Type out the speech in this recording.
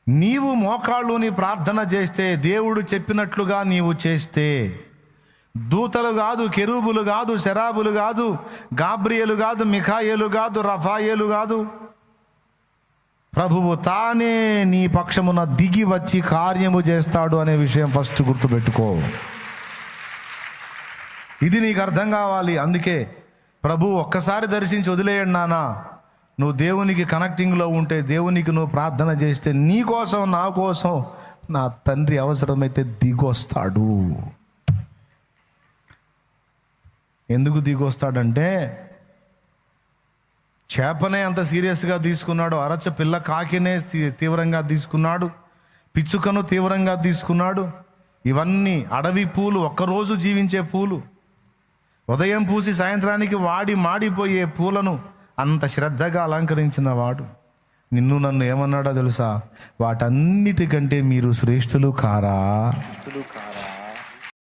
నీవు మోకాళ్ళుని ప్రార్థన చేస్తే, దేవుడు చెప్పినట్లుగా నీవు చేస్తే, దూతలు కాదు, కెరూబులు కాదు, శరాబులు కాదు, గాబ్రియేలు కాదు, మిఖాయేలు కాదు, రఫాయేలు కాదు, ప్రభువు తానే నీ పక్షమున దిగి వచ్చి కార్యము చేస్తాడు అనే విషయం ఫస్ట్ గుర్తుపెట్టుకో. ఇది నీకు అర్థం కావాలి. అందుకే ప్రభు ఒక్కసారి దర్శించి వదిలేయండి నాన్న. నువ్వు దేవునికి కనెక్టింగ్లో ఉంటే, దేవునికి నువ్వు ప్రార్థన చేస్తే, నీ కోసం నా కోసం నా తండ్రి అవసరమైతే దిగొస్తాడు. ఎందుకు దిగొస్తాడంటే, చేపనే అంత సీరియస్గా తీసుకున్నాడు, అరచ పిల్ల కాకినే తీవ్రంగా తీసుకున్నాడు, పిచ్చుకను తీవ్రంగా తీసుకున్నాడు. ఇవన్నీ అడవి పూలు, ఒక్కరోజు జీవించే పూలు, ఉదయం పూసి సాయంత్రానికి వాడి మాడిపోయే పూలను అంత శ్రద్ధగా అలంకరించిన వాడు నిన్ను నన్ను ఏమన్నాడో తెలుసా? వాటన్నిటికంటే మీరు శ్రేష్ఠులు కారా?